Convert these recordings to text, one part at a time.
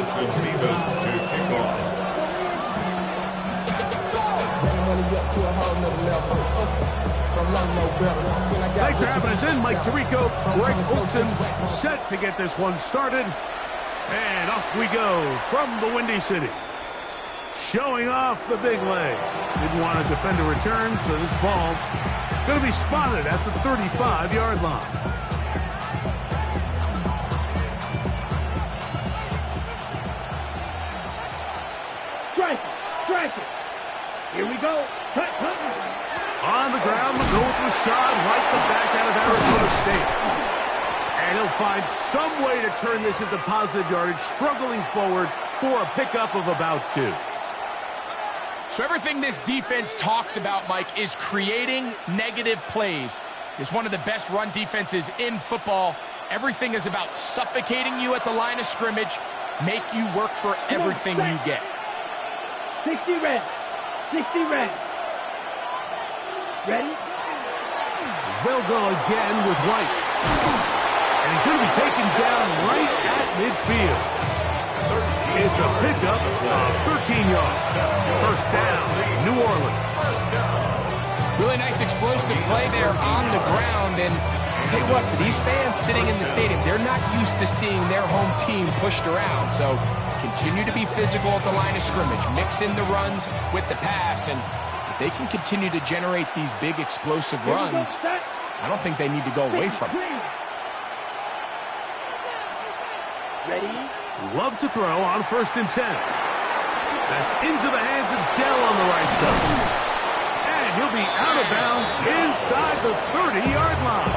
Joseph Vivas to kick off. Thanks for having us in, Mike Tirico. Greg Olson set to get this one started. And off we go from the Windy City. Showing off the big leg. Didn't want to defend a return, so this ball going to be spotted at the 35-yard line. Strike it. Here we go. Cut. On the ground, we'll go with Rashad White, the back out of Arizona State. And he'll find some way to turn this into positive yardage, struggling forward for a pickup of about 2. So everything this defense talks about, Mike, is creating negative plays. It's one of the best run defenses in football. Everything is about suffocating you at the line of scrimmage, make you work for everything you get. 60 red. Ready? They'll go again with White. And he's going to be taken down right at midfield. It's a pickup of 13 yards. First down, New Orleans. Really nice explosive play there on the ground. And tell you what, for these fans sitting in the stadium, they're not used to seeing their home team pushed around. So continue to be physical at the line of scrimmage. Mix in the runs with the pass. And if they can continue to generate these big explosive runs, I don't think they need to go away from it. Ready? Love to throw on 1st and 10. That's into the hands of Dell on the right side. And he'll be out of bounds inside the 30-yard line.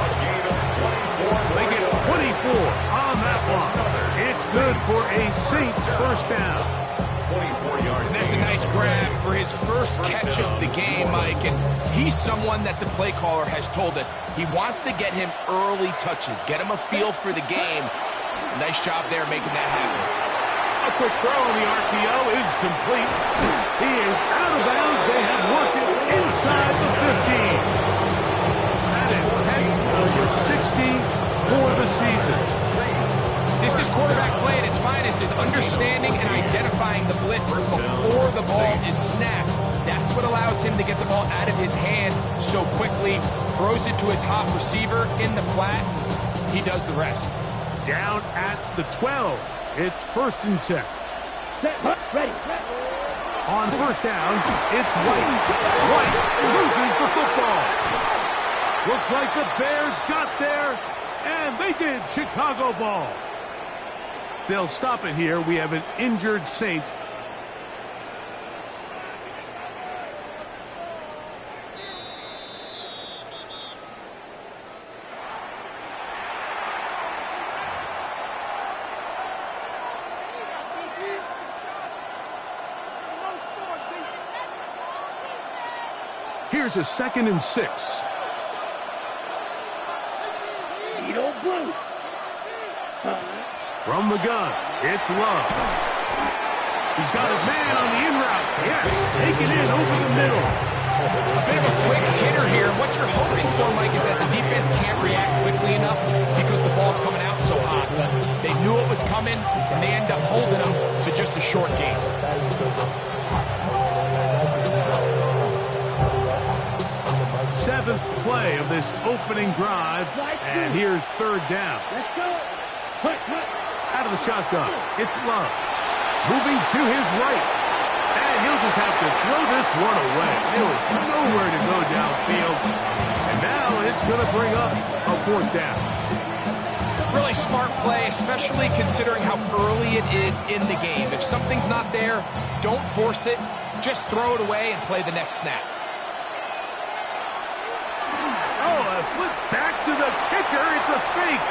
They get 24 on that one. It's good for a Saints first down. 24 yards. And that's a nice grab for his first catch of the game, Mike. And he's someone that the play caller has told us he wants to get him early touches, get him a feel for the game. Nice job there making that happen. A quick throw on the RPO is complete. He is out of bounds. They have worked it inside the 15. That is catch number 60 for the season. This is quarterback play at its finest, is understanding and identifying the blitz before the ball is snapped. That's what allows him to get the ball out of his hand so quickly, throws it to his hot receiver in the flat. He does the rest. Down at the 12. It's 1st and 10. Ready. On 1st down, it's White. White loses the football. Looks like the Bears got there, and they did. Chicago ball. They'll stop it here. We have an injured Saint. Here's a 2nd and 6. Needle blue. From the gun, it's Love. He's got his man on the in route. Yes, taken in over the middle. A bit of a quick hitter here. What you're hoping for, Mike, is that the defense can't react quickly enough because the ball's coming out so hot. But they knew it was coming, and they end up holding them to just a short game. 7th play of this opening drive, and here's 3rd down. Let's go. Cut. Out of the shotgun, it's Love. Moving to his right. And he'll just have to throw this one away. There was nowhere to go downfield. And now it's going to bring up a 4th down. Really smart play, especially considering how early it is in the game. If something's not there, don't force it. Just throw it away and play the next snap. Oh, a flip back to the kicker. It's a fake.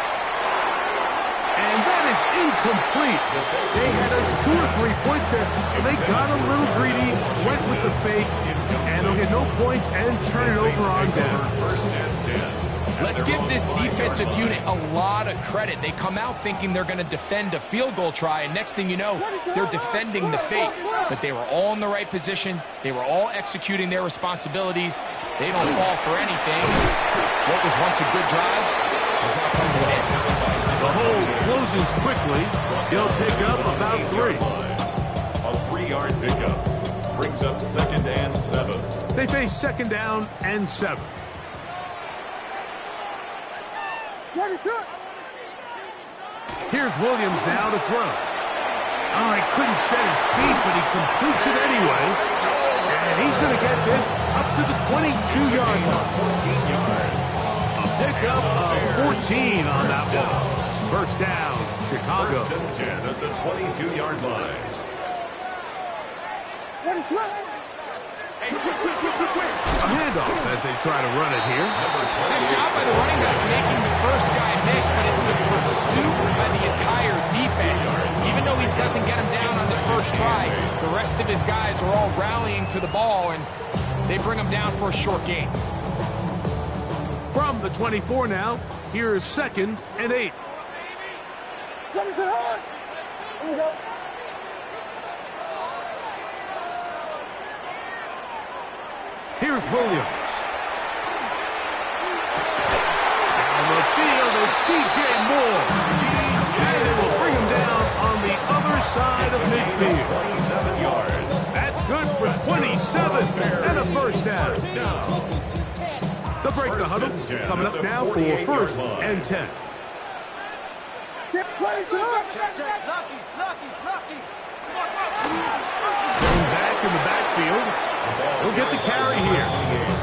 And that is incomplete. They had a short 3 points there. They got a little greedy, went with the fake, and they'll get no points and turn it over on down. Let's give this defensive unit a lot of credit. They come out thinking they're going to defend a field goal try, and next thing you know, they're defending the fake. But they were all in the right position. They were all executing their responsibilities. They don't fall for anything. What was once a good drive has now come to an end. The hold closes quickly. He'll pick up about 3. A 3-yard pickup brings up 2nd and 7. They face 2nd down and 7. Here's Williams now to throw. Oh, he couldn't set his feet, but he completes it anyway. And he's going to get this up to the 22-yard line. 14 yards. A pickup of 14 on that one. 1st down, Chicago. 1st and 10 at the 22-yard line. A handoff as they try to run it here. Nice job by the running back making the first guy miss, but it's the pursuit by the entire defense. Even though he doesn't get him down on his first try, the rest of his guys are all rallying to the ball, and they bring him down for a short gain. From the 24 now, here's 2nd and 8. Here's Williams. On the field, it's DJ Moore. And they will bring him down on the other side of midfield. 27 yards. That's good for 27 and a 1st down. They'll break the huddle. Coming up now for 1st and 10. Going back in the backfield. He'll get the carry here.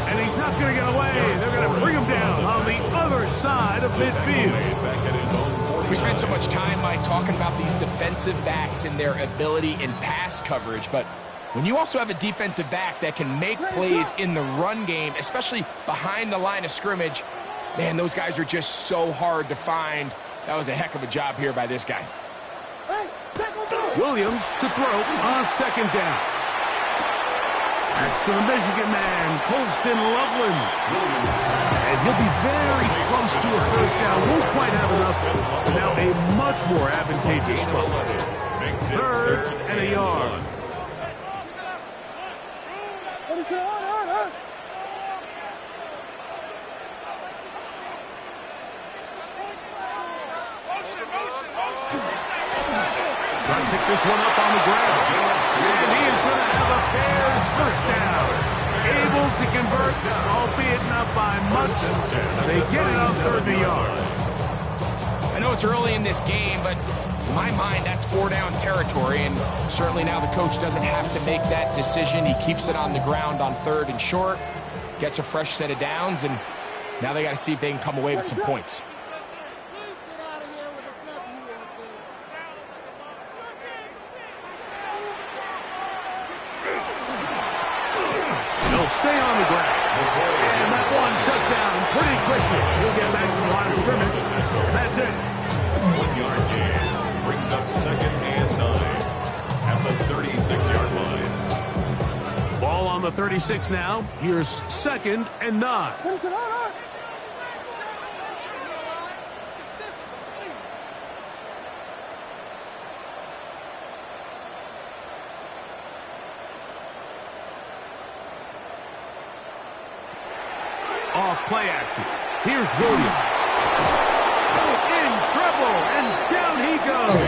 And he's not going to get away. They're going to bring him down on the other side of midfield. We spent so much time, Mike, talking about these defensive backs and their ability in pass coverage, but when you also have a defensive back that can make plays in the run game, especially behind the line of scrimmage, man, those guys are just so hard to find. That was a heck of a job here by this guy. Williams to throw on 2nd down. That's to the Michigan man, Colston Loveland. And he'll be very close to a 1st down. Won't quite have enough, but now a much more advantageous spot. 3rd and a yard. Trying to pick this one up on the ground. And he is going to have a Bears 1st down. Able to convert, albeit not by much. They get it on 3rd and a yard. I know it's early in this game, but in my mind, that's 4-down territory, and certainly now the coach doesn't have to make that decision. He keeps it on the ground on 3rd and short, gets a fresh set of downs, and now they got to see if they can come away with some points. Stay on the ground. And that one shut down pretty quickly. He'll get back to the line of scrimmage. That's it. 1-yard gain brings up 2nd and 9 at the 36-yard line. Ball on the 36 now. Here's 2nd and 9. Off play action. Here's Williams. In trouble, and down he goes.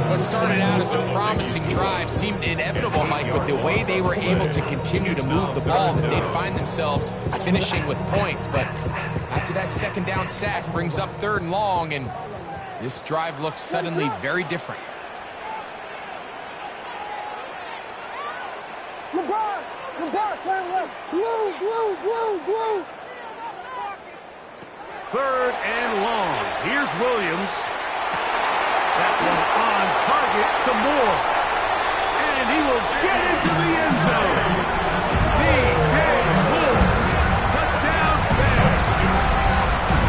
What started out as a promising drive seemed inevitable, Mike, with the way they were able to continue to move the ball, that they'd find themselves finishing with points. But after that 2nd down sack brings up 3rd and long, and this drive looks suddenly very different. Blue. 3rd and long. Here's Williams. That one on target to Moore. And he will get into the end zone. DJ Moore. Touchdown, Bears.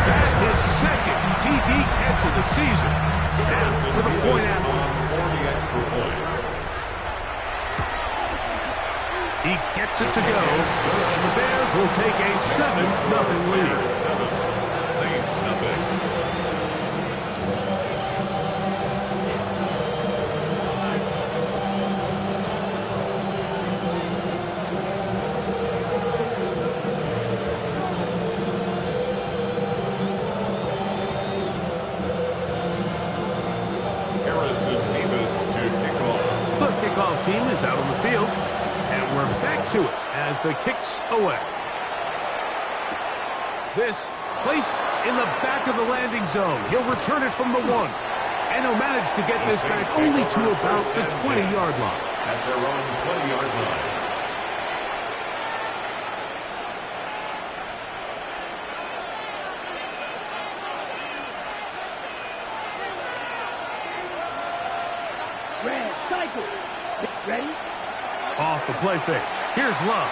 That is 2nd TD catch of the season. And for the point after. For the extra point. He gets it to go. And the Bears will take a 7-0 lead. 7, Saints nothing. is out on the field. And we're back to it as the kick's away. This placed in the back of the landing zone. He'll return it from the 1. And he'll manage to get this back only to about the 20-yard line. At their own 20-yard line. Red, cycle. Ready? Off the play fake. Here's Love.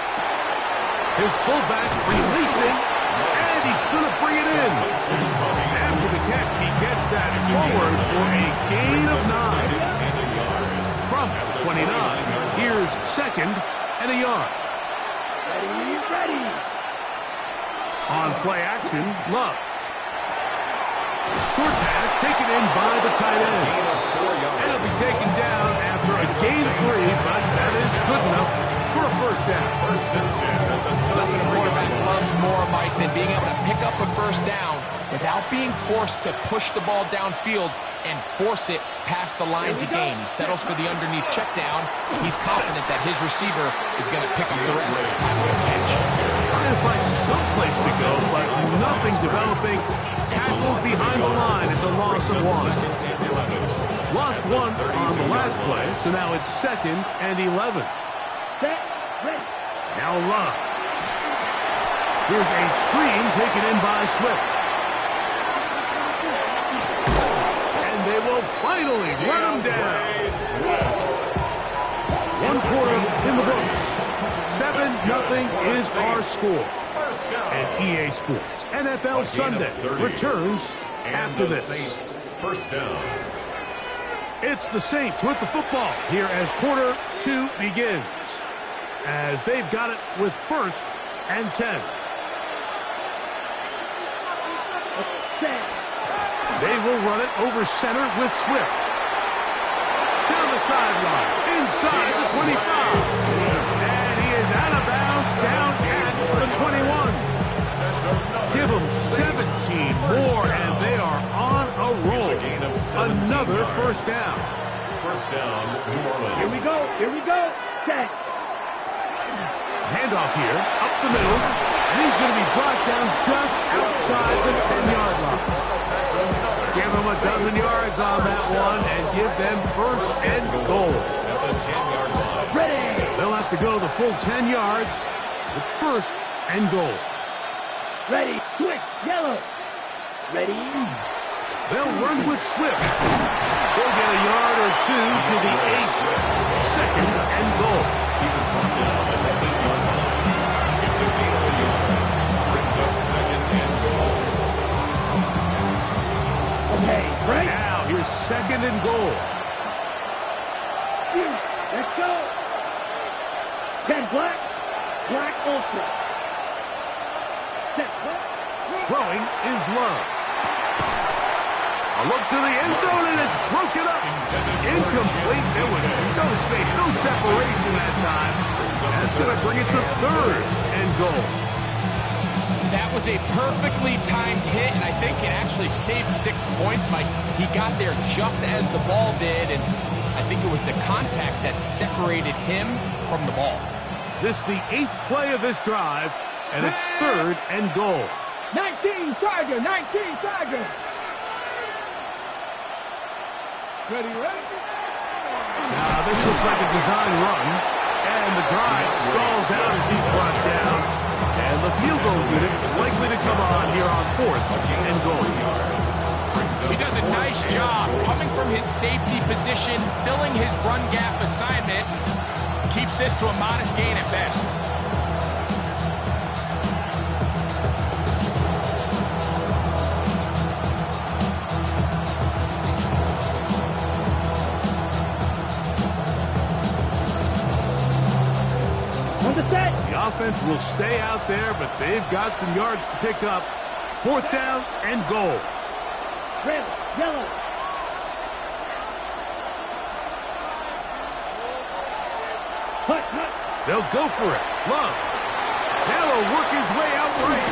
His fullback releasing, and he's going to bring it in. After the catch, he gets that forward for a gain of 9. From 29, here's 2nd and a yard. Ready. On play action, Love. Short pass taken in by the tight end. And it'll be taken down after a gain of 3, but that is good enough for a first down. First and 10. Nothing a quarterback loves more, Mike, than being able to pick up a first down without being forced to push the ball downfield and force it past the line to gain. He settles for the underneath check down. He's confident that his receiver is going to pick up the rest after the catch. Trying to find some place to go, but nothing developing. Tackled behind the line. It's a loss of 1. Lost 1 on the last play, so now it's 2nd and 11. Set. Ready. Now Love. Here's a screen taken in by Swift. And they will finally run him down. 1 quarter in the books. 7-0 is our score. And EA Sports NFL Sunday returns after this. First down. It's the Saints with the football here as quarter 2 begins. As they've got it with 1st and 10. Set. They will run it over center with Swift. Down the sideline, inside the 25. And he is out of bounds down at the 21. Give them 17 more, and they are on a roll. Another first down. First down, New Orleans. Here we go. Set. Handoff here, up the middle, and he's going to be brought down just outside the 10-yard line. Give them a dozen yards on that one and give them 1st and goal. At the 10-yard line. Ready. They'll have to go the full 10 yards with 1st and goal. Ready. Quick. Yellow. Ready. They'll run with Swift. They'll get a yard or 2 to the 8. 2nd and goal. He was brought down at the 8-yard line. It's a gain of a yard. Brings up 2nd and goal. Okay. Right. Now here's 2nd and goal. Let's go. 10 black. Black ultra. Set. Throwing is Love. A look to the end zone, and it's broken up. Incomplete. There was no space, no separation that time. That's going to bring it to 3rd and goal. That was a perfectly timed hit, and I think it actually saved 6 points, Mike. He got there just as the ball did, and I think it was the contact that separated him from the ball. This is the 8th play of this drive, and it's 3rd and goal. 19 Charger. 19 Charger. Ready. Now this looks like a design run, and the drive stalls out as he's brought down. And the field goal unit likely to come on here on 4th and goal. He does a nice job coming from his safety position, filling his run gap assignment. Keeps this to a modest gain at best. The offense will stay out there, but they've got some yards to pick up. 4th down and goal. Red, yellow. Hut. They'll go for it. Love. Now he'll work his way out right.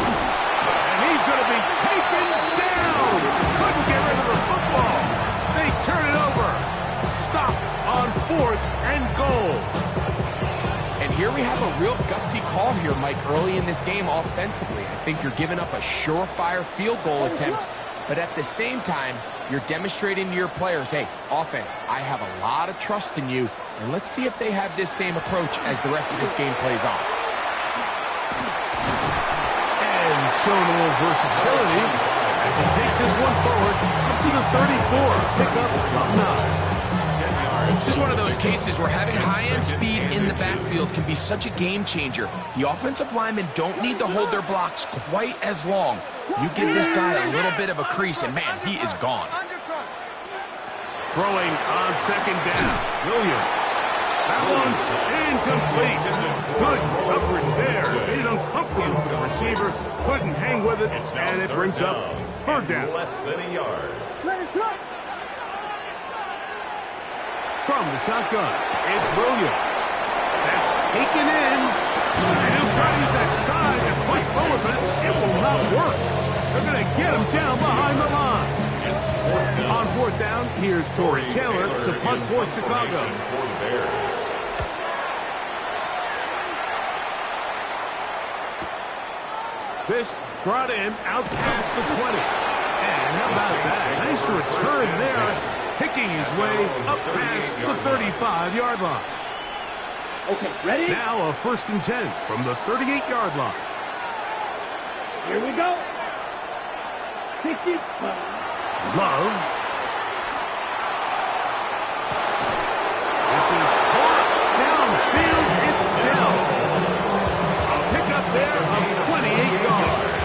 And he's going to be taken down. Couldn't get rid of the football. They turn it over. Stop on 4th and goal. ball here, Mike, early in this game offensively. I think you're giving up a surefire field goal attempt, but at the same time, you're demonstrating to your players, hey, offense, I have a lot of trust in you, and let's see if they have this same approach as the rest of this game plays on. And showing a little versatility as he takes this one forward up to the 34. Pick up of 9. This is one of those cases where having high-end speed in the backfield can be such a game changer. The offensive linemen don't need to hold their blocks quite as long. You give this guy a little bit of a crease, and man, he is gone. Throwing on second down, Williams. That one's incomplete. Good coverage there. Made it uncomfortable for the receiver. Couldn't hang with it, and it brings up third down. Less than a yard. From the shotgun, it's Williams. That's taken in. And he'll try to use that size and push forward, but it will not work. They're going to get him down behind the line. On fourth down, here's Tory Taylor to punt for Chicago. For the Bears. This brought in out past the 20. And how about that? Nice return there. Picking his way up past the 35-yard line. Okay, ready? Now a 1st and 10 from the 38-yard line. Here we go. 60. Love. This is caught downfield. It's Dell. A pickup there of 28 yards.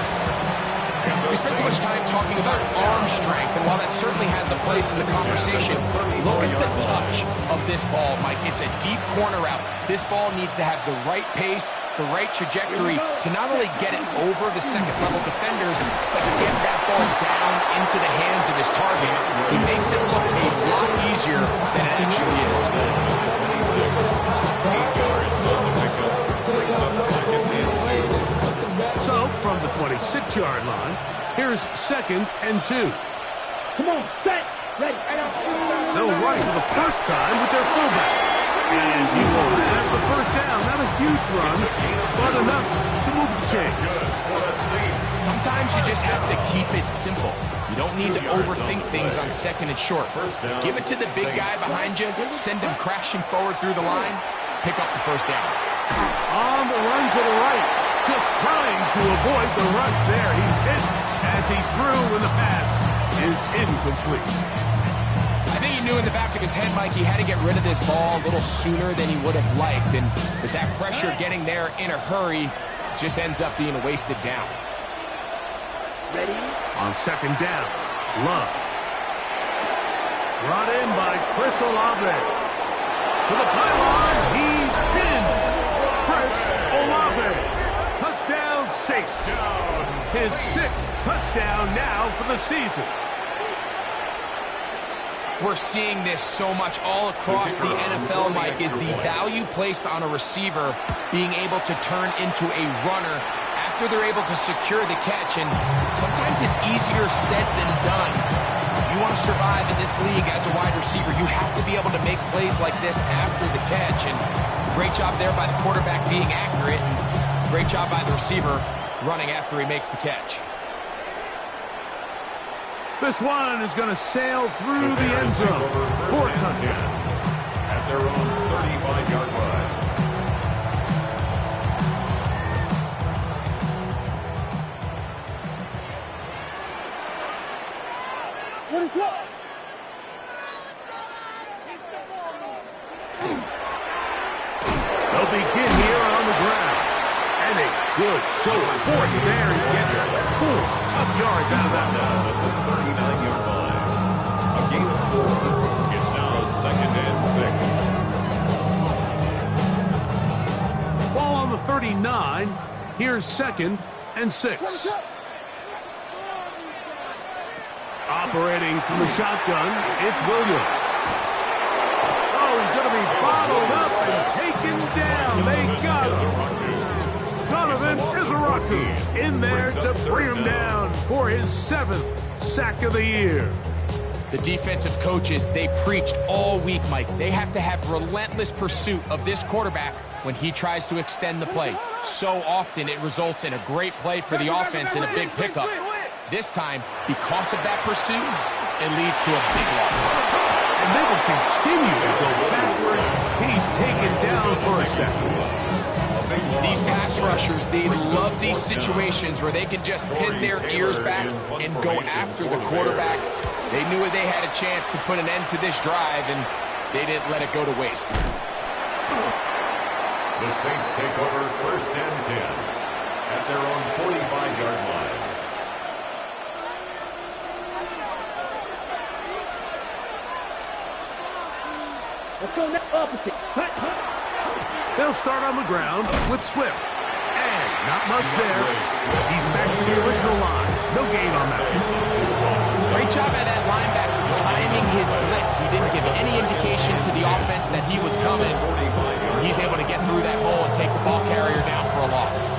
We spent so much time talking about arm strength, and while that certainly has a place in the conversation, look at the touch of this ball, Mike. It's a deep corner route. This ball needs to have the right pace, the right trajectory to not only get it over the second-level defenders, but to get that ball down into the hands of his target. He makes it look a lot easier than it actually is. 8 yards on the pickup. Brings up second and 2. So, from the 26-yard line, here's 2nd and 2. Come on, set, ready. They'll run for the first time with their fullback. And he will have the first down. Not a huge run, but enough to move the chain. Sometimes you just have to keep it simple. You don't need to overthink things on 2nd and short. Give it to the big guy behind you, send him crashing forward through the line, pick up the first down. On the run to the right, just trying to avoid the rush there. He's hit as he threw when the pass is incomplete. I think he knew in the back of his head, Mike, he had to get rid of this ball a little sooner than he would have liked. And with that pressure getting there in a hurry, it just ends up being a wasted down. Ready? On 2nd down, Love. Brought in by Chris Olave. To the pylon, he's pinned. Chris Olave. Touchdown 6. His 6th touchdown now for the season. We're seeing this so much all across the NFL, Mike, is the value placed on a receiver being able to turn into a runner after they're able to secure the catch. And sometimes it's easier said than done. If you want to survive in this league as a wide receiver, you have to be able to make plays like this after the catch. And great job there by the quarterback being accurate, and great job by the receiver running after he makes the catch. This one is going to sail through the end zone for a touchdown. At their own 35-yard line. What is up? They'll begin here on the ground. And a good show of force there. He gets 4 tough yards out of that one. At the 39-yard line. A gain of 4. It's now 2nd and 6. Ball on the 39. Here's 2nd and 6. Operating from the shotgun, it's Williams. Oh, he's going to be bottled up and taken down. They got him. Donovan Izaratu in there to bring him down for his 7th sack of the year. The defensive coaches, they preached all week, Mike. They have to have relentless pursuit of this quarterback when he tries to extend the play. So often it results in a great play for the offense and a big pickup. This time, because of that pursuit, it leads to a big loss. And they will continue to go backwards. He's taken down for a second. These pass rushers, they love these situations where they can just pin their ears back and go after the quarterback. They knew they had a chance to put an end to this drive, and they didn't let it go to waste. The Saints take over 1st and 10 at their own 45-yard line. Let's go next opposite. Cut. They'll start on the ground with Swift. And not much there. He's back to the original line. No gain on that. Great job at that linebacker timing his blitz. He didn't give any indication to the offense that he was coming. He's able to get through that hole and take the ball carrier down for a loss.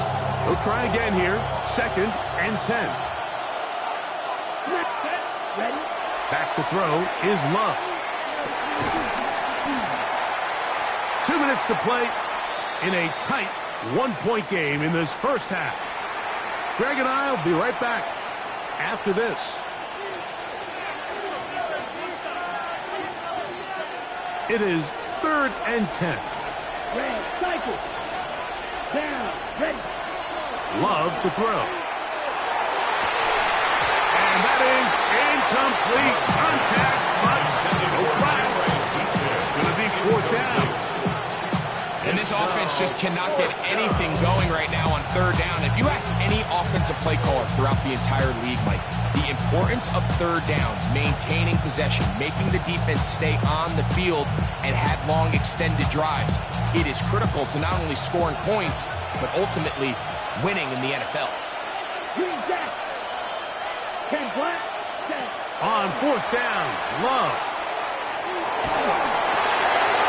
They'll try again here. 2nd and 10. Ready? Back to throw is Love. 2 minutes to play in a tight one-point game in this first half. Greg and I will be right back after this. It is 3rd and 10. Red, cycle. Down. Ready. Love to throw. And that is incomplete. Contact, but no flags. It's going to be 4th down. And this offense just cannot get anything going right now on 3rd down. If you ask any offensive play caller throughout the entire league, Mike, the importance of 3rd down, maintaining possession, making the defense stay on the field and have long extended drives, it is critical to not only scoring points, but ultimately winning in the NFL. Green jack. 10 black. On 4th down, Love.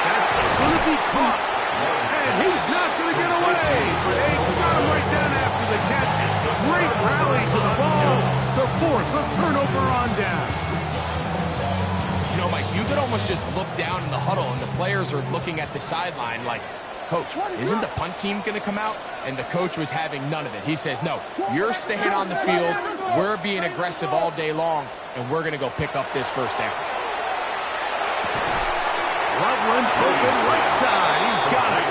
That's going to be caught. And he's not going to get away. They got him right down after the catch. Great rally to the ball to force a turnover on down. You know, Mike, you could almost just look down in the huddle and the players are looking at the sideline like, Coach, isn't the punt team going to come out? And the coach was having none of it. He says, no, you're staying on the field. We're being aggressive all day long, and we're going to go pick up this 1st down. Loveland open right side. He's got it.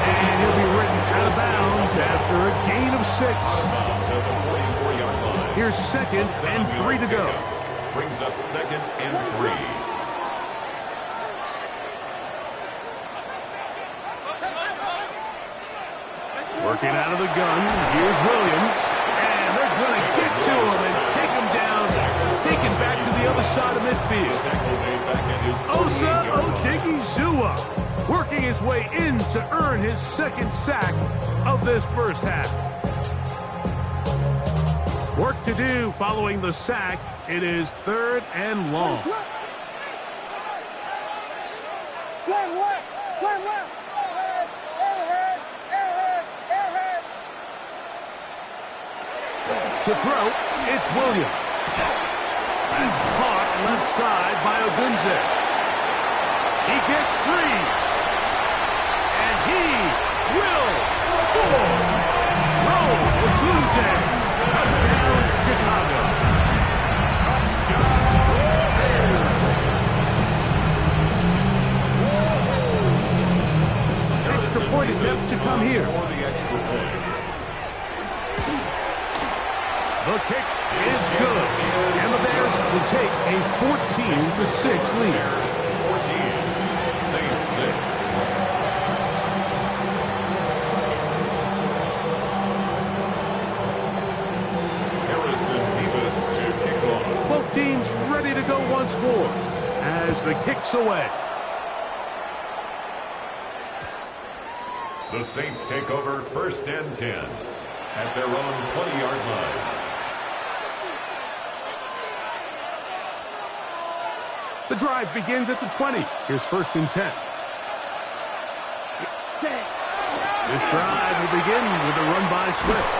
And he'll be written out of bounds after a gain of 6. Here's 2nd and 3 to go. Brings up 2nd and 3. Working out of the gun. Here's Williams. And they're going to get to him and take him down. Taken back to the other side of midfield. Osa Odighizuwa working his way in to earn his 2nd sack of this first half. Work to do following the sack. It is 3rd and long. Slam left. Slam left. To throw, it's Williams. And caught left side by Odunze. He gets free. And he will score. Odunze. Touchdown, Chicago. Touchdown. Extra point attempt to come here. The kick is good. And the Bears will take a 14-6 lead. 14, Saints 6. Harrison Davis to kick off. Both teams ready to go once more as the kick's away. The Saints take over 1st and 10 at their own 20-yard line. The drive begins at the 20. Here's 1st and 10. This drive will begin with a run by Swift.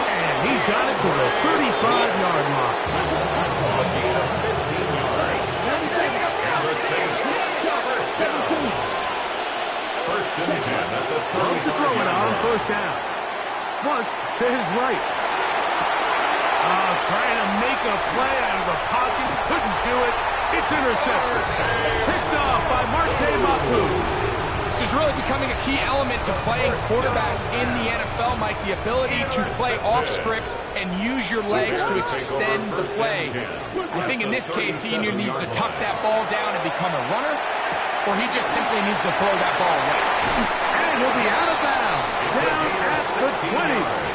And he's got it to the 35-yard line. A gain of 15 yards. And the Saints 1st and 10 at the 35. to his right. Trying to make a play out of the pocket. Couldn't do it. It's intercepted. Picked off by Marte Mapu. This is really becoming a key element to playing quarterback in the NFL, Mike, the ability to play off script and use your legs to extend the play. I think in this case, he either needs to tuck that ball down and become a runner, or he just simply needs to throw that ball away. And he'll be out of bounds, down at the 20.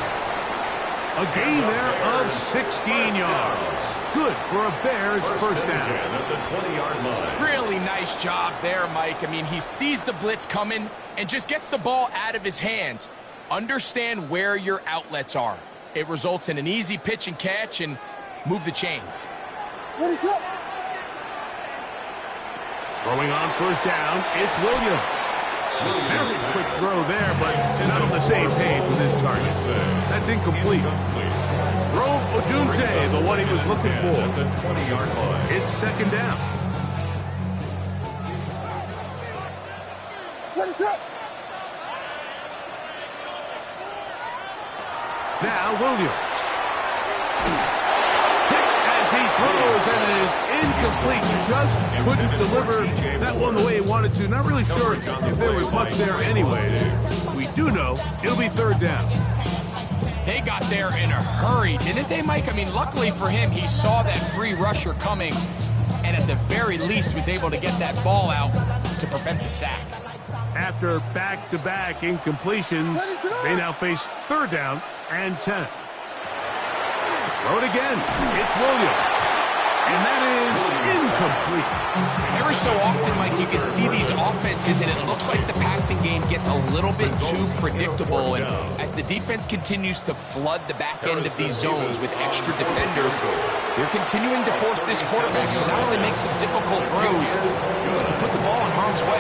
A gain there of 16 yards. Good for a Bears first down. At the 20-yard line. Really nice job there, Mike. I mean, he sees the blitz coming and just gets the ball out of his hands. Understand where your outlets are. It results in an easy pitch and catch and move the chains. What is up? Throwing on first down, it's Williams. Very quick throw there, but not on the same page with his target. That's incomplete. Rome Odunze, the one he was looking for. At the 20-yard line. It's second down. What is up? Now Williams. As he throws, and it is incomplete. Just couldn't deliver that one the way he wanted to. Not really sure if there was much there anyways. We do know it'll be third down. They got there in a hurry, didn't they, Mike? I mean, luckily for him, he saw that free rusher coming, and at the very least was able to get that ball out to prevent the sack. After back-to-back incompletions, they now face third down and 10. Throw it again. It's Williams. And that is incomplete. Every so often, Mike, you can see these offenses, and it looks like the passing game gets a little bit too predictable. And as the defense continues to flood the back end of these zones with extra defenders, they're continuing to force this quarterback to not only make some difficult throws, but put the ball in harm's way.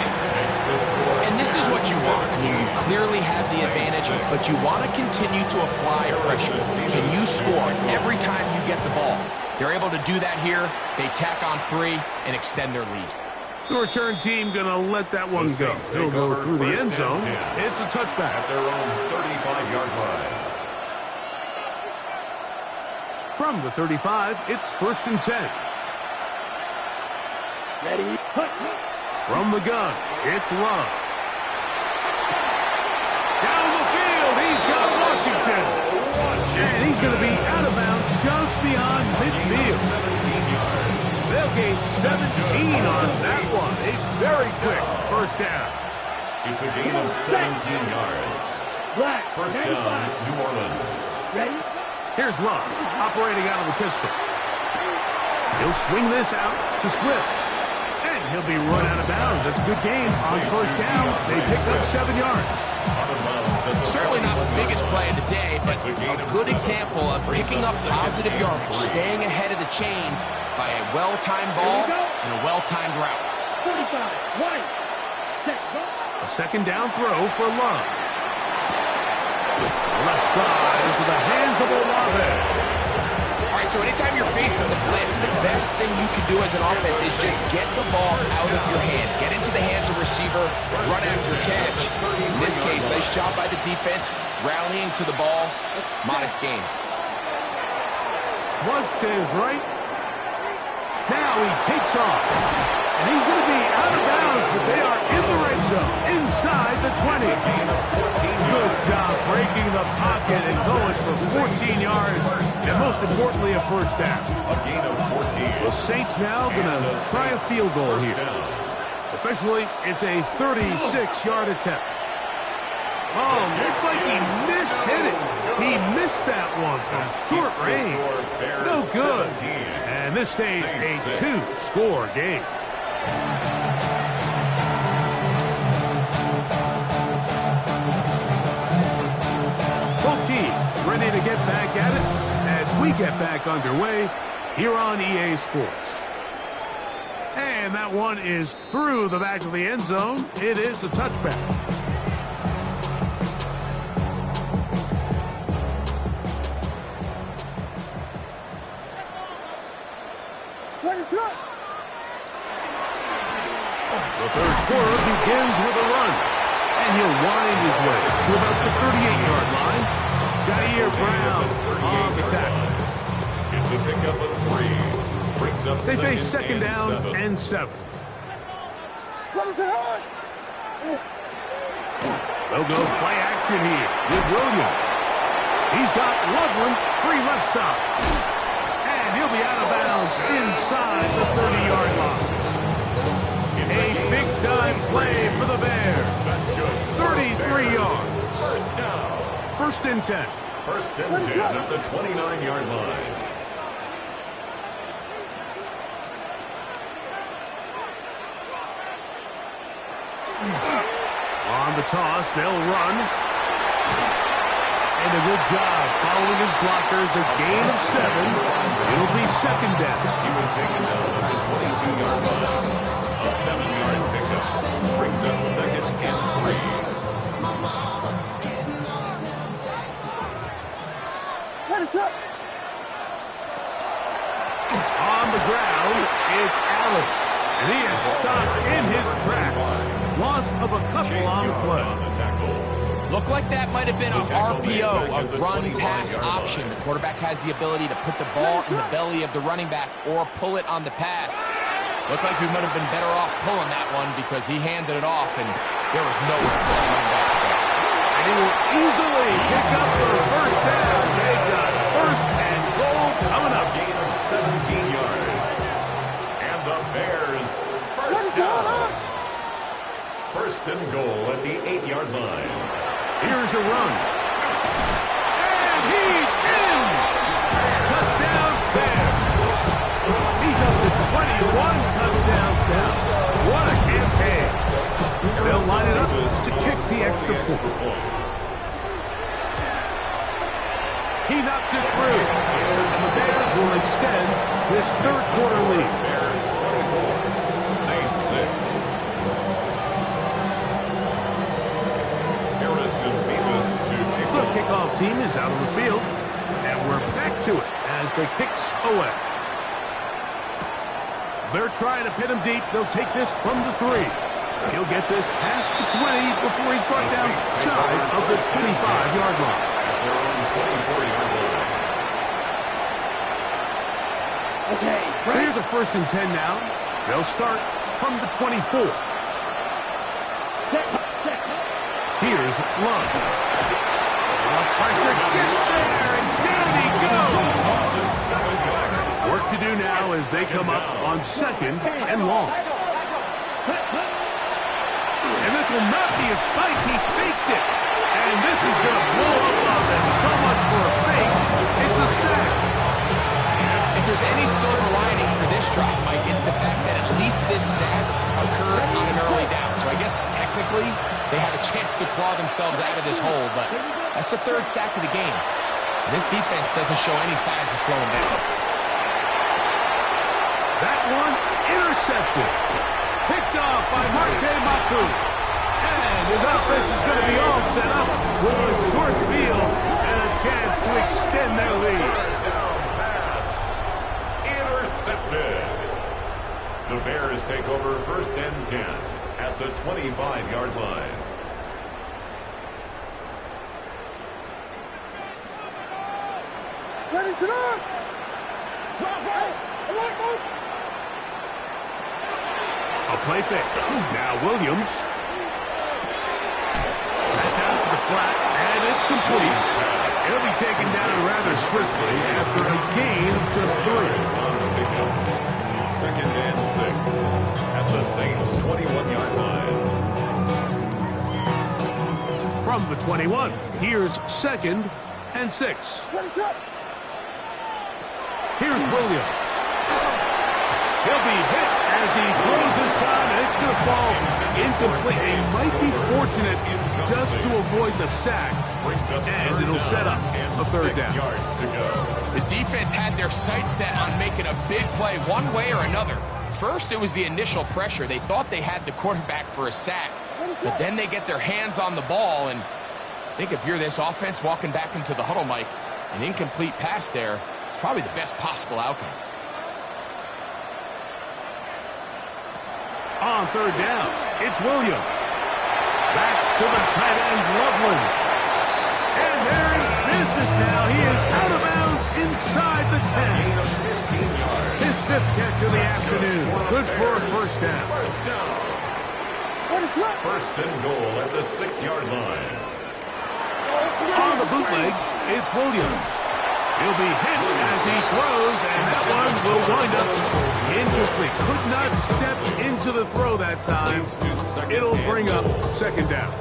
And this is what you want. I mean, you clearly have the advantage, but you want to continue to apply pressure. Can you score every time you get the ball? They're able to do that here. They tack on 3 and extend their lead. The return team going to let that one go. They'll go through the end zone. It's a touchback. At their own 35-yard line. From the 35, it's first and 10. Ready? Hut. From the gun, it's Love. Down the field, he's got Washington. And he's going to be out of bounds just beyond midfield. 17 yards. They'll gain 17 on that one. A very quick first down. It's a gain of 17 yards. Black. First down, New Orleans. Ready? Here's Love, operating out of the pistol. He'll swing this out to Swift. And he'll be run out of bounds. That's a good game. On first down, they pick up 7 yards. Certainly not the biggest play of the day, but a good example of picking up positive yardage, staying ahead of the chains by a well-timed ball and a well-timed route. 45. White. A second down throw for Love. Left side into the hands of Olave. All right, so anytime you're facing the blitz, the best thing you can do as an offense is just get the ball out of your hand. Get into the hands of receiver, run after catch. In this case, nice job by the defense, rallying to the ball. Modest gain. Flush to his right. Now he takes off. And he's going to be out of bounds, but they are in the red zone, inside the 20. Good job breaking the pocket and going for 14 yards, and most importantly, a first down. A gain of 14. The Saints now going to try a field goal here. Especially, it's a 36-yard attempt. Oh, looked like he mishit it. He missed that one from short range. No good. And this stays a 2-score game. Both teams ready to get back at it as we get back underway here on EA Sports. And that one is through the back of the end zone. It is a touchback. What is up? The third quarter begins with a run, and he'll wind his way to about the 38-yard line. Jair Brown on the tackle. It's a pickup of 3. Brings up They face second down and 7. and 7. They'll go play action here with Williams. He's got Loveland free left side. And he'll be out of bounds inside the 30-yard line. A big-time play for the Bears. That's good. 33 yards. First down. First and 10. First and 10 at the 29-yard line. On the toss, they'll run. And a good job following his blockers. A gain of 7. It'll be second down. He was taken down at the 22-yard line. A 7-yard pickup. Brings up second and 3. On the ground, it's Allen. And he is stopped in his tracks. Loss of a couple on the play. On the tackle. Looked like that might have been a RPO, a run-pass option. The quarterback has the ability to put the ball in the belly of the running back or pull it on the pass. Looked like we might have been better off pulling that one because he handed it off, and there was nowhere for the running back to go. And he will easily pick up the first down. They got first and goal coming up. Gain of 17 yards. And the Bears first down. First and goal at the 8-yard line. Here's a run. And he's in. Touchdown Bears. He's up to 21 touchdowns now. What a campaign. They'll line it up to kick the extra point. He knocks it through. And the Bears will extend this third quarter lead. Bears 24, Saints 6. Harrison Beavis to kick The off. kickoff team is out on the field. And we're back to it as the kicks away. They're trying to pin him deep. They'll take this from the 3. He'll get this past the 20 before he's brought down shy of the 25-yard line. At their own 24-yard line. Okay. So here's a first and 10 now. They'll start from the 24. Here's Love. Pressure gets there, and down he goes. Losses 7 yards. Work to do now as they come up on second and long. And this will not be a spike. He faked it. And this is going to blow up on them. So much for a fake. It's a sack. If there's any silver lining for this drive, Mike, it's the fact that at least this sack occurred on an early down. So I guess technically they have a chance to claw themselves out of this hole, but that's the 3rd sack of the game. This defense doesn't show any signs of slowing down. That one intercepted. Picked off by Marte Maku. And his offense is going to be all set up with a short field and a chance to extend their lead. Down pass. Intercepted. The Bears take over first and 10 at the 25-yard line. Ready, sit up. A play fake. Now Williams. That's out to the flat, and it's complete. It'll be taken down rather swiftly after a gain of just 3. On the pickup. Second and 6 at the Saints' 21-yard line. From the 21, here's second and 6. Here's Williams. He'll be hit as he throws this time, and it's going to fall incomplete. He might be fortunate just to avoid the sack, and it'll set up a third down. 6 yards to go. The defense had their sights set on making a big play one way or another. First, it was the initial pressure. They thought they had the quarterback for a sack, but then they get their hands on the ball, and I think if you're this offense walking back into the huddle, Mike, an incomplete pass there is probably the best possible outcome. On third down, it's Williams. Backs to the tight end, Loveland. And they're in business. now. He is out of bounds inside the 10. Gain of 15 yards. His 5th catch of the afternoon. Good for a first down. First down. First and goal at the 6-yard line. On the bootleg, it's Williams. He'll be hit as he throws, and that one will wind up incomplete. Could not step into the throw that time. It'll bring up second down.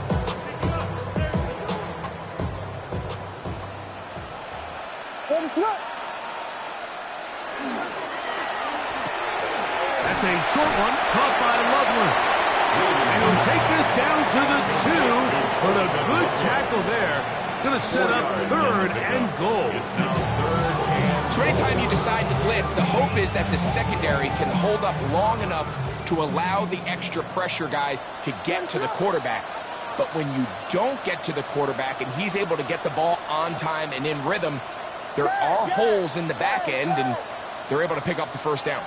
That's a short one, caught by Loveland. And he'll take this down to the 2, but a good tackle there. Going to set up 3rd and goal. It's now 3rd and So anytime you decide to blitz, the hope is that the secondary can hold up long enough to allow the extra pressure guys to get to the quarterback. But when you don't get to the quarterback and he's able to get the ball on time and in rhythm, there are holes in the back end, and they're able to pick up the first down.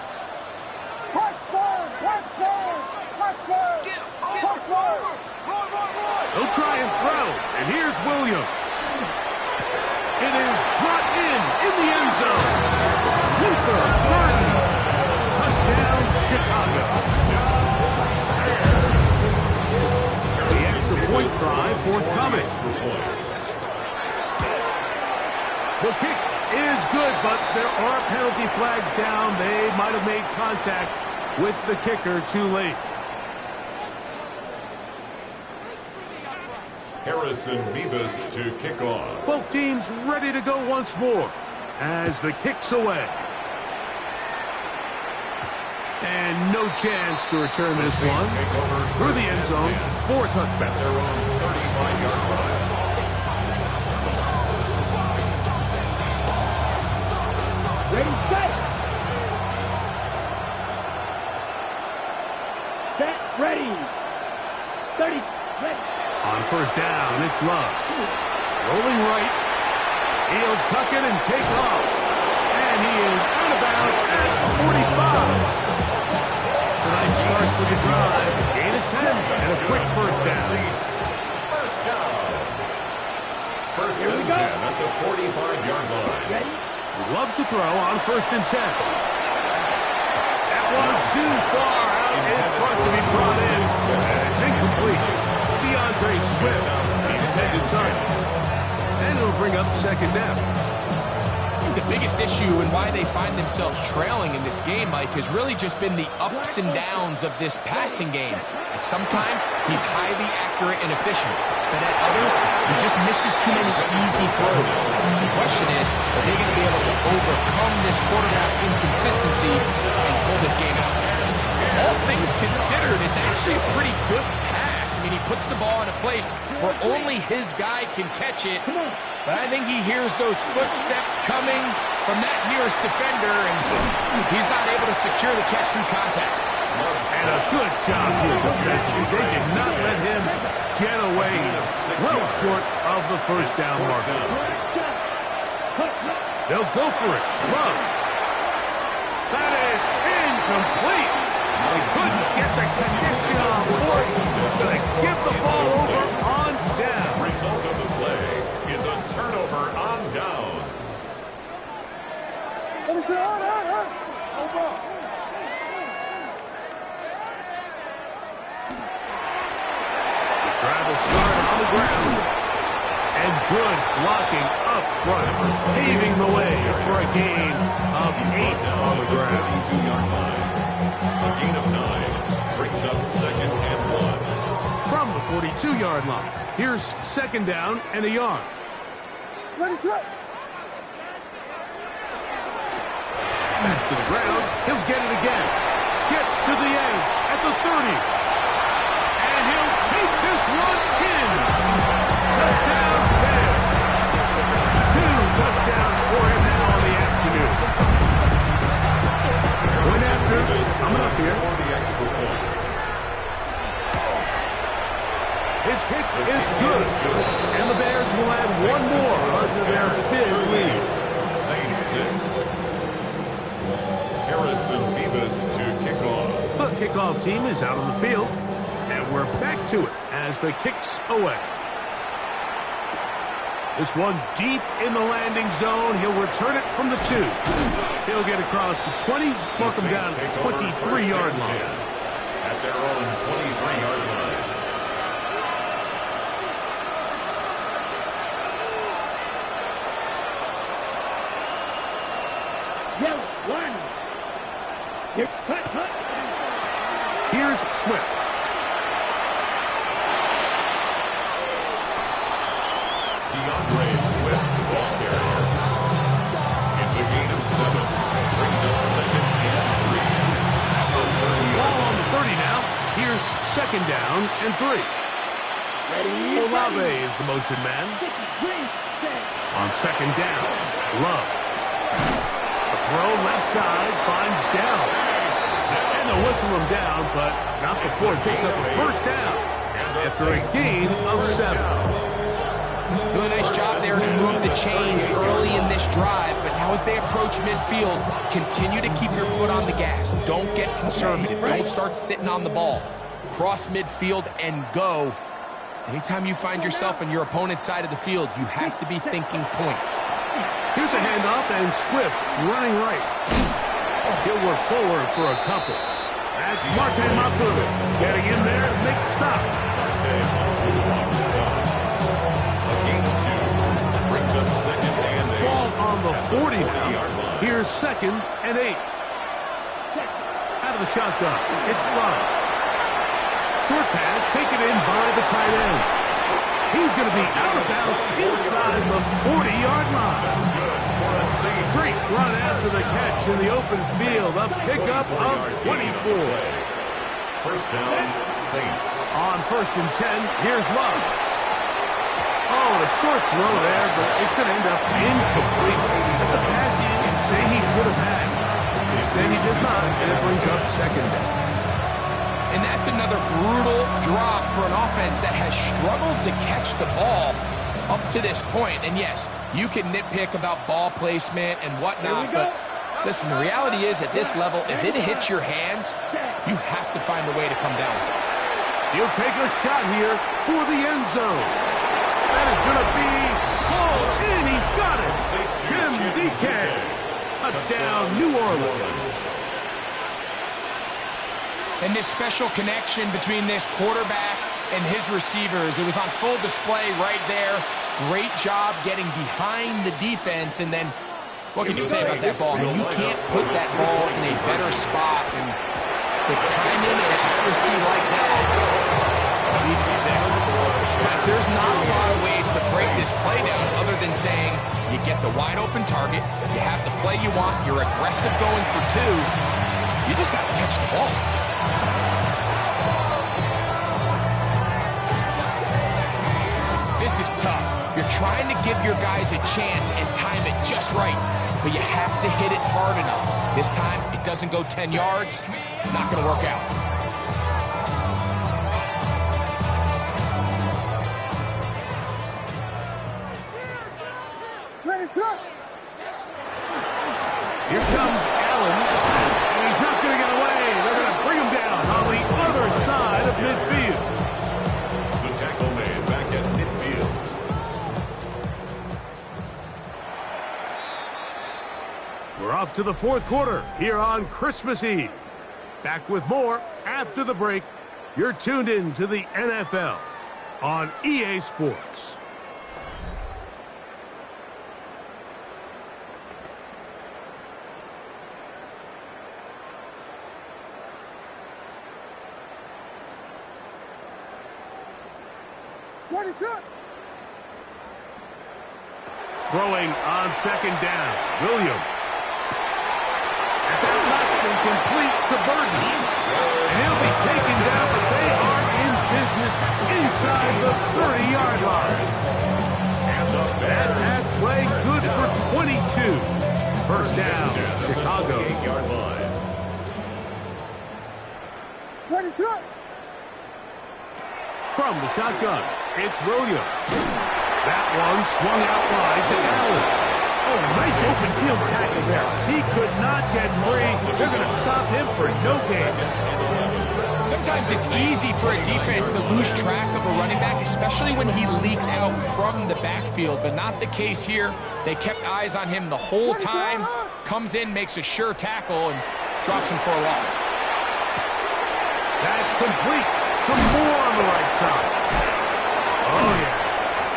They'll try and throw, and here's Williams. It is brought in the end zone. Luther Burden. Touchdown, Chicago. The extra point try forthcoming. The kick is good, but there are penalty flags down. They might have made contact with the kicker too late. Harrison Beavis to kick off. Both teams ready to go once more as the kick's away. And no chance to return this one through the end zone for a touchback. Their own 35-yard line. Ready, set. Set, ready. 30, ready. On first down, it's Love. Rolling right. He'll tuck it and take off. And he is out of bounds at the 45. A nice start for the drive. Gain of 10 and a quick first down. First down. First and 10 at the 45-yard line. Ready. Love to throw on first and 10. That one too far out in front to be brought in. And it's incomplete. DeAndre Swift, the intended target. And it'll bring up second down. I think the biggest issue and why they find themselves trailing in this game, Mike, has really just been the ups and downs of this passing game. And sometimes he's highly accurate and efficient, but at others, he just misses too many easy throws. The question is, are they going to be able to overcome this quarterback inconsistency and pull this game out? All things considered, it's actually a pretty good pass. I mean, he puts the ball in a place where only his guy can catch it. But I think he hears those footsteps coming from that nearest defender, and he's not able to secure the catch through contact. And a good job here defensively. They did not let him get away well short of the first down marker. They'll go for it. Love. That is incomplete. They couldn't get the connection on board. They give the ball over on down. Result of the play is a turnover on downs. The drive will start on the ground. And good blocking up front, paving the way for a gain of 8 on the ground. 32-yard line. A gain of 9 brings up second and 1. From the 42-yard line, here's second down and a yard. Ready, set. Back to the ground, he'll get it again. Gets to the edge at the 30. And he'll take this one in. Touchdown, Bears. 2 touchdowns for him now on the afternoon. Point after, coming up here. For the extra point. His kick is good. And the Bears will add one more onto their big lead. Saints 6. Harrison Beavis to kick off. The kickoff team is out on the field. And we're back to it as the kick's away. This one deep in the landing zone. He'll return it from the 2. He'll get across the 20, mark him down at the 23-yard line. At their own 23-yard line. Yellow, 1. Here, cut. Here's Swift. DeAndre Swift, ball carrier. It's a gain of 7. Brings up second and 3. At the 30. Ball on the 30 now. Here's second down and 3. Ready, Olave is the motion man. On second down, Love. The throw left side finds down. And they'll whistle him down, but not before he picks up a first down after a gain of 7. Doing a nice job there to move the chains early in this drive, but now as they approach midfield, continue to keep your foot on the gas. Don't get conservative. Don't start sitting on the ball. Cross midfield and go. Anytime you find yourself on your opponent's side of the field, you have to be thinking points. Here's a handoff, and Swift running right. He'll work forward for a couple. That's Marte Mapu getting in there to make the stop. Marte Mapu on the stop. A gain of 2. Brings up second and 8. Ball on the 40 now. Here's second and 8. Out of the shotgun, it's Love. Short pass taken in by the tight end. He's going to be out of bounds inside the 40-yard line. Great run after the catch in the open field. A pickup of 24. First down, Saints. On first and 10, here's Love. Oh, a short throw there, but it's going to end up incomplete. That's a pass he didn't say he should have had. Instead, he does not, and it brings up second down. And that's another brutal drop for an offense that has struggled to catch the ball up to this point. And yes, you can nitpick about ball placement and whatnot, but listen, the reality is at this level, if it hits your hands, you have to find a way to come down. He'll take a shot here for the end zone. That is going to be hauled in. He's got it. Jim DK. Touchdown, New Orleans. And this special connection between this quarterback and his receivers, it was on full display right there. Great job getting behind the defense. And then, what can you say about that ball? I mean, you can't put that ball in a better spot. And the timing and accuracy like that leads to 6. But there's not a lot of ways to break this play down other than saying you get the wide open target, you have the play you want, you're aggressive going for 2. You just got to catch the ball. This is tough. You're trying to give your guys a chance and time it just right, but you have to hit it hard enough. This time, it doesn't go 10 yards, not going to work out. Ready, set. Here comes Allen, and he's not going to get away. They're going to bring him down on the other side of midfield. The tackle made back at midfield. We're off to the fourth quarter here on Christmas Eve. Back with more after the break. You're tuned in to the NFL on EA Sports. Ready, set. Throwing on second down, Williams. That's out left and complete to Burton. And he'll be taken down, but they are in business inside the 30-yard line. And the That Bears. pass play good for 22. First down, Chicago. 8-yard line. Ready, set. From the shotgun, it's Williams. That one swung out wide to Allen. Oh, nice open field tackle there. He could not get free. They're going to stop him for no gain. Sometimes Sometimes it's easy for a defense to lose track of a running back, especially when he leaks out from the backfield, but not the case here. They kept eyes on him the whole time. Comes in, makes a sure tackle, and drops him for a loss. That's complete. Some more on the right side. Oh, yeah.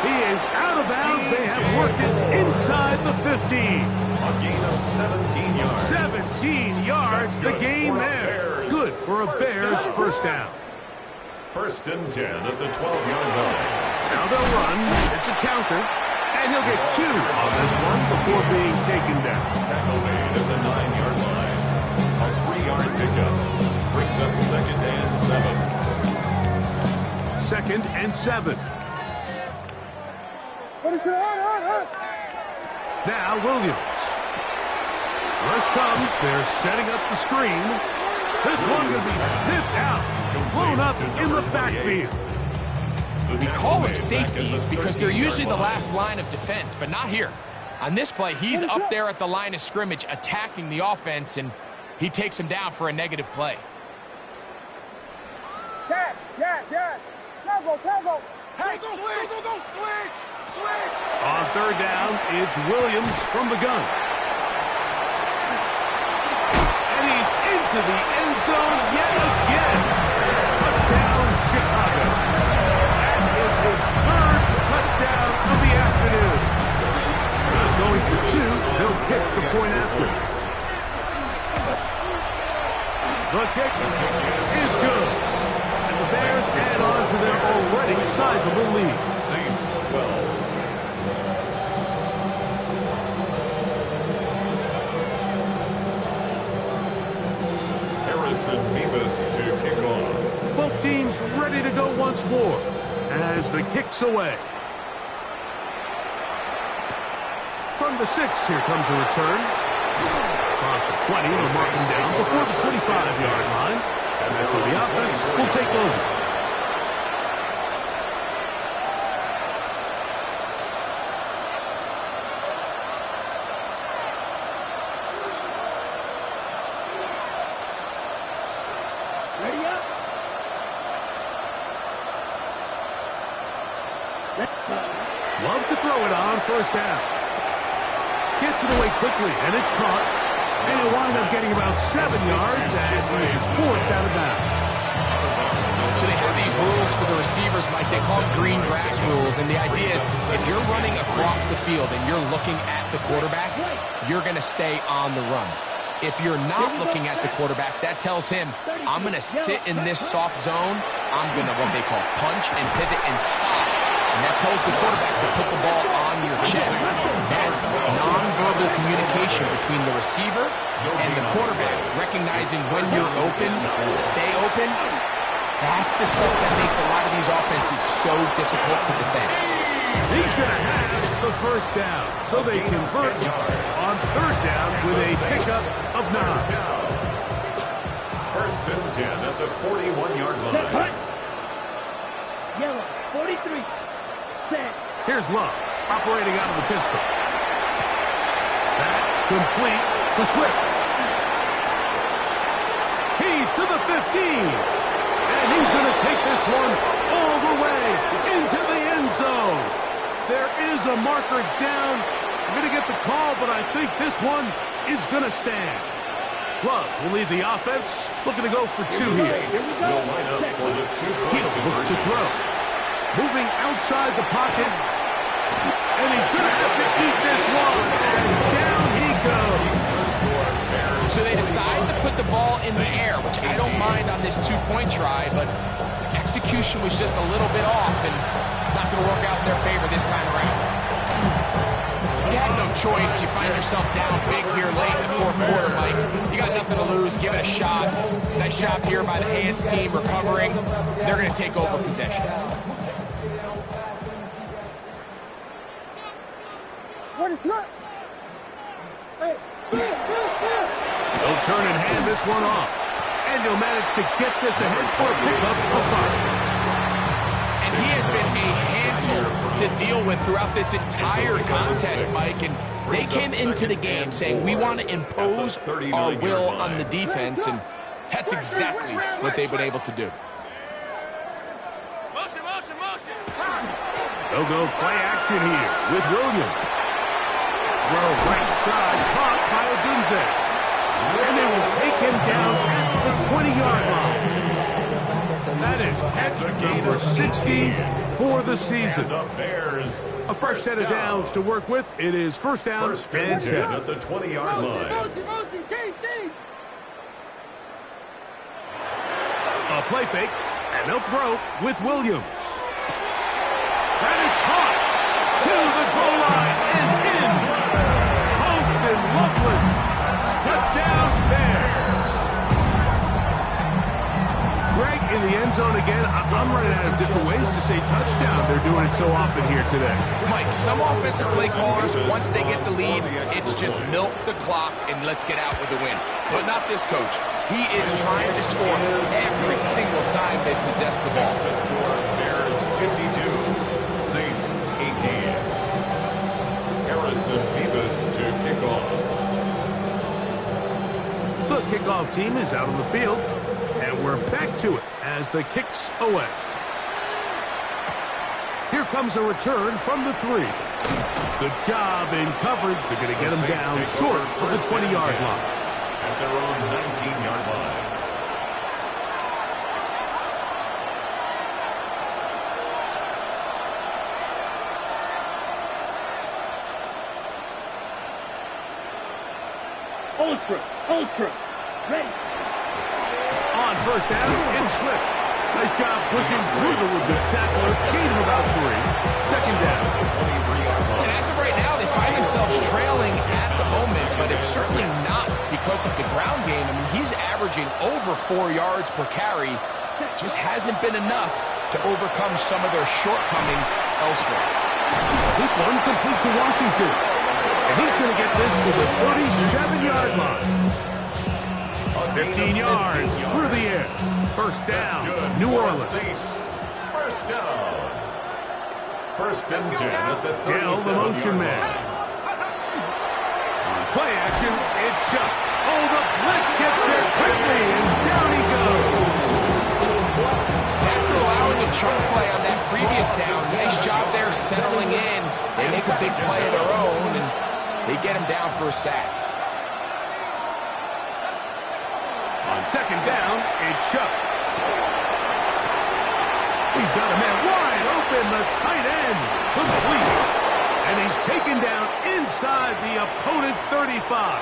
He is out of bounds. They have worked it inside the 15. A gain of 17 yards. 17 yards, the gain there. Good for a Bears first down. First and 10 at the 12-yard line. Now they'll run. It's a counter. And he'll get 2 on this one before being taken down. Tackle made at the 9-yard line. A 3-yard pickup. Brings up second and 7. Second and 7. Now Williams. Rush comes. They're setting up the screen. This one will be sniffed out. Blown up in the backfield. We call them safeties because they're usually the last line of defense, but not here. On this play, he's up there at the line of scrimmage attacking the offense, and he takes him down for a negative play. Yes. Tackle. Hey, switch. On third down, it's Williams from the gun. And he's into the end zone yet again. Touchdown, Chicago. That is his third touchdown of the afternoon. Not going for 2, they'll kick the point after. The kick is good. And the Bears add on to their already sizable lead. Saints 12. Harrison Bevis to kick off. Both teams ready to go once more as the kick's away. From the 6, here comes a return. Across the 20, they'll mark him down before the 25-yard line. And that's where the offense will take over. Ready up. Love to throw it on first down. Gets it away quickly, and it's caught. And he'll wind up getting about 7 yards as he is forced out of bounds. So they have these rules for the receivers, Mike. They call them green grass rules. And the idea is if you're running across the field and you're looking at the quarterback, you're going to stay on the run. If you're not looking at the quarterback, that tells him, I'm going to sit in this soft zone. I'm going to what they call punch and pivot and stop. And that tells the quarterback to put the ball on your chest. That nonverbal communication between the receiver and the quarterback, recognizing when you're open, stay open, that's the stuff that makes a lot of these offenses so difficult to defend. He's going to have the first down, so they convert on third down with a pickup of 9. First and 10 at the 41-yard line. Yellow, 43. Set. Here's Love, operating out of the pistol. That complete to Swift. He's to the 15. And he's going to take this one all the way into the end zone. There is a marker down. I'm going to get the call, but I think this one is going to stand. Love will lead the offense, looking to go for 2 here. Will line up for the 2-point He'll look to conversion. throw. Moving outside the pocket. And he's going to have to eat this one. And down he goes. So they decide to put the ball in the air, which I don't mind on this 2-point try, but execution was just a little bit off, and it's not going to work out in their favor this time around. You had no choice. You find yourself down big here late in the fourth quarter, Mike. You got nothing to lose. Give it a shot. Nice job here by the hands team recovering. They're going to take over possession. What is that? Hey, They'll turn and hand this one off. And he'll manage to get this ahead for a pickup of 5. And he has been a handful to deal with throughout this entire contest, Mike. And they came into the game saying, we want to impose our will on the defense, and that's exactly what they've been able to do. They'll go play action here with Williams. Throw right side, caught by Odunze. And they will take him down at the 20-yard line. That is catch number 60 for the season. And the Bears. A fresh set of downs to work with. It is first down First and 10 at the 20-yard line. A play fake, and they'll throw with Williams. That is caught to the goal line and in. Holston Loveland. Touchdown, Bears. Greg in the end zone again. I'm running out of different ways to say touchdown. They're doing it so often here today. Mike, some offensive play callers, once they get the lead, it's just milk the clock and let's get out with the win. But not this coach. He is trying to score every single time they possess the ball. The score, Bears 52, Saints 18. Harrison Beavis to kick off. The kickoff team is out on the field, and we're back to it as the kick's away. Here comes a return from the 3. Good job in coverage. They're going to get him down short of the 20-yard line. At their own 19-yard line. Ultra, ready. On first down, it's Swift. Nice job pushing through the would-be tackler. Gain of about 3. Second down. And as of right now, they find themselves trailing at the moment, but it's certainly not because of the ground game. I mean, he's averaging over 4 yards per carry. Just hasn't been enough to overcome some of their shortcomings elsewhere. This one complete to Washington. And he's going to get this to the 37-yard line. 15 yards through the air. First down, New Orleans. First down. First and 10 at the 37-yard line. Dell, the motion man. On play action, it's shut. Oh, the blitz gets there quickly, and down he goes. After allowing a chunk play on that previous down, nice job there settling in. They make a big play of their own, and they get him down for a sack. On second down, it's shut. He's got a man wide open, the tight end, complete. And he's taken down inside the opponent's 35.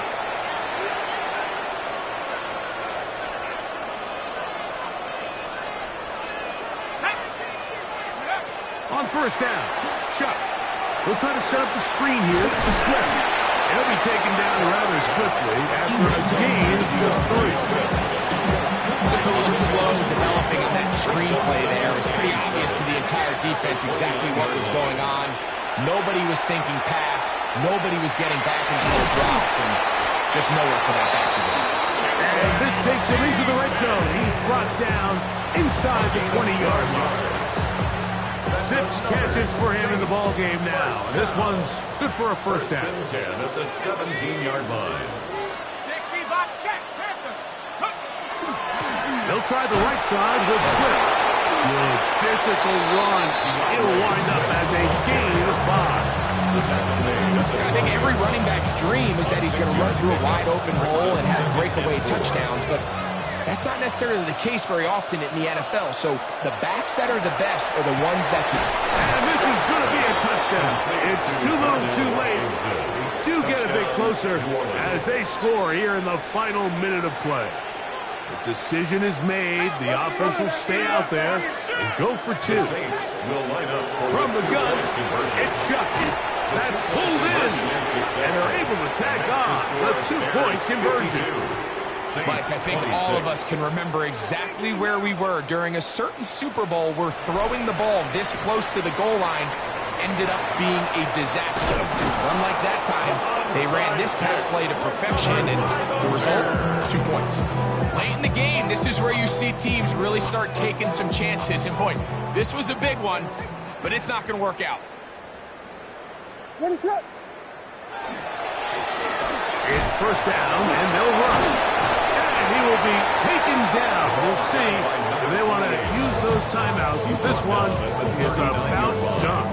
On first down, Shuck. We'll try to set up the screen here to Swift. He'll be taken down rather swiftly after a gain of just 3. Just a little slow developing on that screenplay there. It was pretty obvious to the entire defense exactly what was going on. Nobody was thinking pass. Nobody was getting back into their drops, and just nowhere for that back to go. And this takes him into the red zone. He's brought down inside the 20-yard line. 6 catches for him in the ball game now. And this one's good for a first down. First and 10 at the 17-yard line. They'll try the right side with Swift. Good physical run. It'll wind up as a gain of 5. I think every running back's dream is that he's going to run through a wide open hole and have breakaway touchdowns, but that's not necessarily the case very often in the NFL. So the backs that are the best are the ones that can. And this is going to be a touchdown. It's too little too late. They do get a bit closer as they score here in the final minute of play. The decision is made. The offense will stay out there and go for 2. The Saints will line up for From the gun, conversion. it's Shuck. That's pulled in. And they're able to tag on the 2-point conversion. Mike, I think all of us can remember exactly where we were during a certain Super Bowl where throwing the ball this close to the goal line ended up being a disaster. Unlike that time, they ran this pass play to perfection, and the result, 2 points. Late in the game, this is where you see teams really start taking some chances. And boy, this was a big one, but it's not going to work out. What is up? It's first down, and they'll run. And he will be taken down. We'll see if they want to use those timeouts. This one is about done.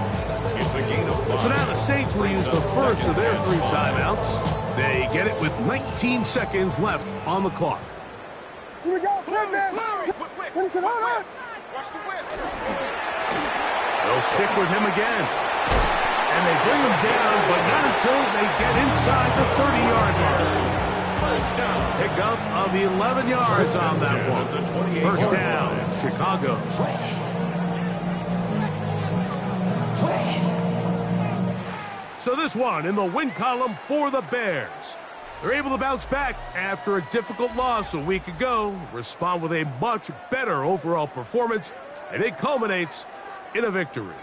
It's a gain of 5. So now the Saints will use the first of their 3 timeouts. They get it with 19 seconds left on the clock. Here we go. Man. What is it on? They'll stick with him again. And they bring him down, but not until they get inside the 30-yard line. Pickup of 11 yards on that one. First down, Chicago. So this one in the win column for the Bears. They're able to bounce back after a difficult loss a week ago, respond with a much better overall performance, and it culminates in a victory.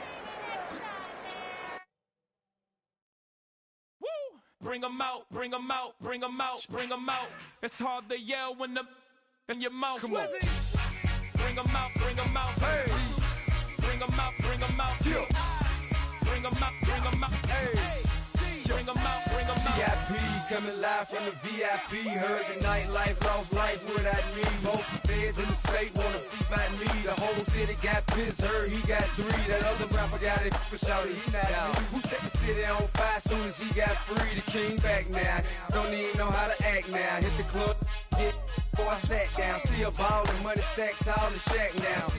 Bring 'em out, bring 'em out, bring 'em out, bring 'em out. It's hard to yell when the in your mouth. Come on. Bring 'em out, bring 'em out. Hey. Bring 'em out, bring 'em out. Bring 'em out, bring 'em out. Hey. Bring 'em out, bring 'em out. VIP coming live from the VIP. Heard the nightlife, lost life without me. Both feds in the state wanna see by me. The whole city got pissed, heard he got 3. That other rapper got it, but shouted he not out. Who set the city on fire soon as he got free? The king back now, don't even know how to act now. Hit the club, get before I sat down. Still ballin', money stacked tall in the shack now.